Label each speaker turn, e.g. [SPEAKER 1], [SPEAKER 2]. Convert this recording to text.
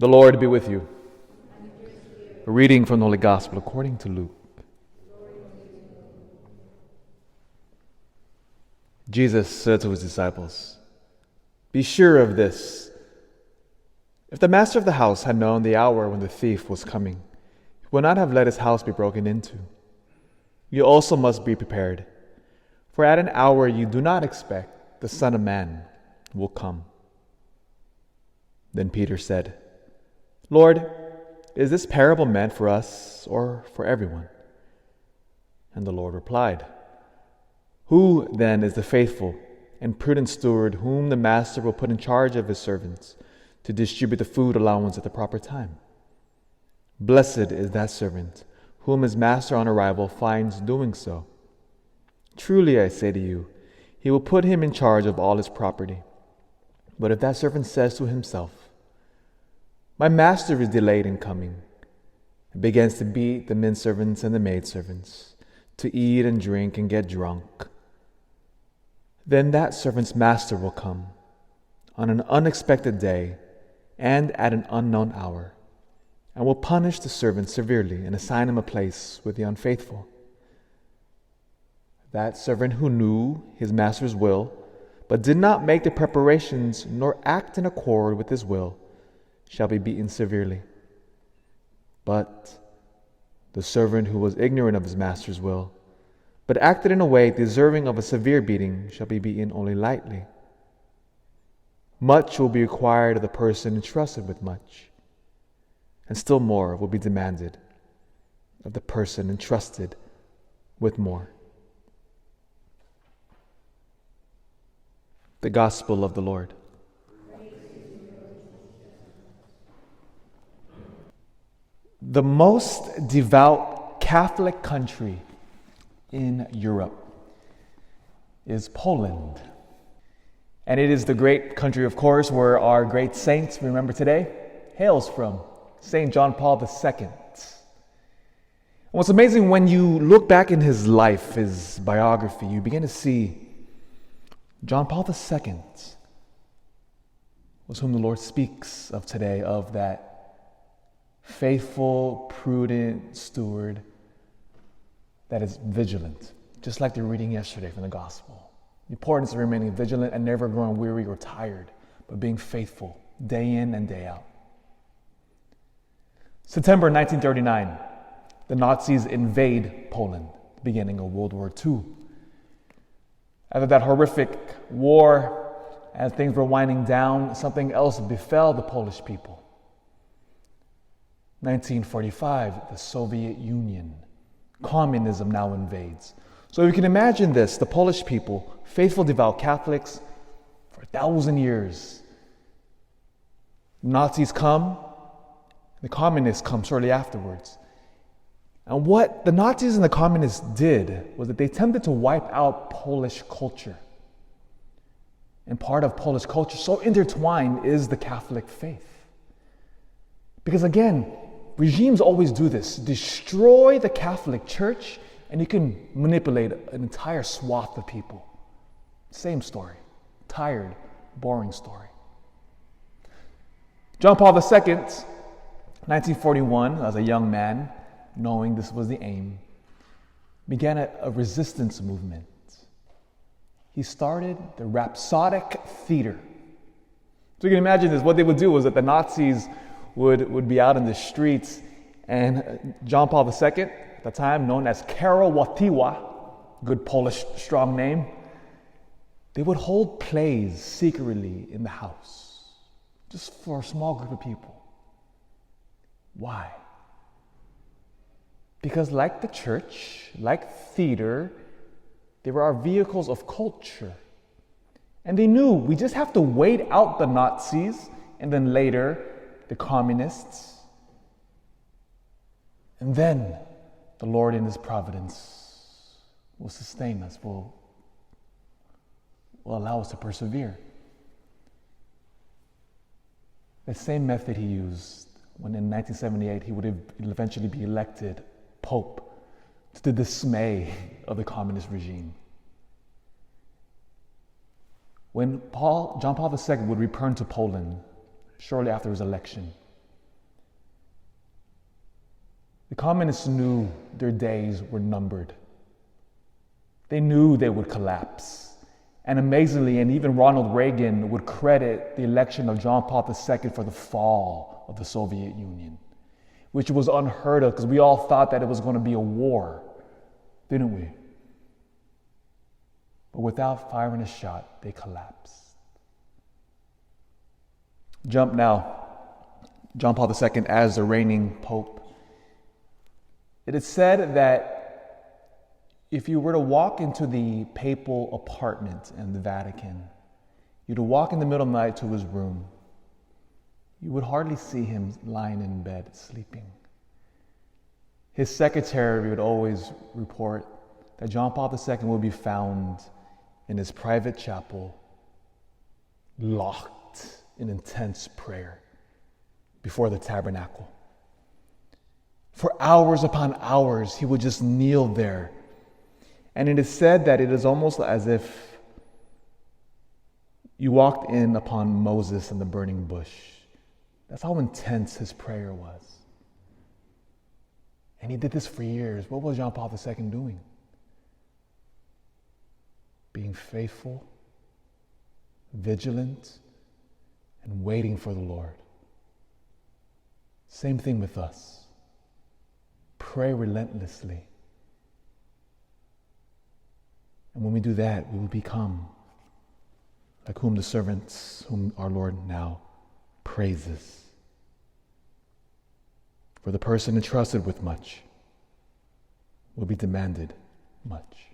[SPEAKER 1] The Lord be with you. A reading from the Holy Gospel according to Luke. Jesus said to his disciples, "Be sure of this. If the master of the house had known the hour when the thief was coming, he would not have let his house be broken into. You also must be prepared, for at an hour you do not expect, the Son of Man will come." Then Peter said, "Lord, is this parable meant for us or for everyone?" And the Lord replied, "Who then is the faithful and prudent steward whom the master will put in charge of his servants to distribute the food allowance at the proper time? Blessed is that servant whom his master on arrival finds doing so. Truly I say to you, he will put him in charge of all his property. But if that servant says to himself, 'My master is delayed in coming,' and begins to beat the men servants and the maid servants, to eat and drink and get drunk, then that servant's master will come on an unexpected day and at an unknown hour, and will punish the servant severely and assign him a place with the unfaithful. That servant who knew his master's will, but did not make the preparations nor act in accord with his will, shall be beaten severely. But the servant who was ignorant of his master's will, but acted in a way deserving of a severe beating, shall be beaten only lightly. Much will be required of the person entrusted with much, and still more will be demanded of the person entrusted with more." The Gospel of the Lord. The most devout Catholic country in Europe is Poland. And it is the great country, of course, where our great saint, remember today, hails from, St. John Paul II. And what's amazing, when you look back in his life, his biography, you begin to see John Paul II was whom the Lord speaks of today, of that faithful, prudent steward that is vigilant, just like the reading yesterday from the Gospel. The importance of remaining vigilant and never growing weary or tired, but being faithful day in and day out. September 1939, the Nazis invade Poland, beginning of World War II. After that horrific war, as things were winding down, something else befell the Polish people. 1945, the Soviet Union. Communism now invades. So you can imagine this, the Polish people, faithful, devout Catholics, for 1,000 years. Nazis come, the communists come shortly afterwards. And what the Nazis and the communists did was that they attempted to wipe out Polish culture. And part of Polish culture, so intertwined, is the Catholic faith. Because again, regimes always do this. Destroy the Catholic Church, and you can manipulate an entire swath of people. Same story. Tired, boring story. John Paul II, 1941, as a young man, knowing this was the aim, began a resistance movement. He started the Rhapsodic Theater. So you can imagine this. What they would do was that the Nazis would be out in the streets, and John Paul II, at the time known as Karol Wojtyła, good Polish strong name, they would hold plays secretly in the house, just for a small group of people. Why? Because like the church, like theater, they were our vehicles of culture. And they knew we just have to wait out the Nazis and then later the communists. And then the Lord in His providence will sustain us, will allow us to persevere. The same method He used when in 1978 He would eventually be elected Pope, to the dismay of the communist regime. When John Paul II would return to Poland shortly after his election, The communists knew their days were numbered. They knew they would collapse. And amazingly, and even Ronald Reagan would credit the election of John Paul II for the fall of the Soviet Union, which was unheard of because we all thought that it was going to be a war, didn't we? But without firing a shot, they collapsed. Jump now. John Paul II as the reigning pope. It is said that if you were to walk into the papal apartment in the Vatican, you'd walk in the middle of the night to his room, you would hardly see him lying in bed sleeping. His secretary would always report that John Paul II would be found in his private chapel, locked in intense prayer before the tabernacle. For hours upon hours, he would just kneel there. And it is said that it is almost as if you walked in upon Moses in the burning bush. That's how intense his prayer was. And he did this for years. What was John Paul II doing? Being faithful, vigilant, and waiting for the Lord. Same thing with us. Pray relentlessly. And when we do that, we will become like whom the servants whom our Lord now praises. For the person entrusted with much will be demanded much.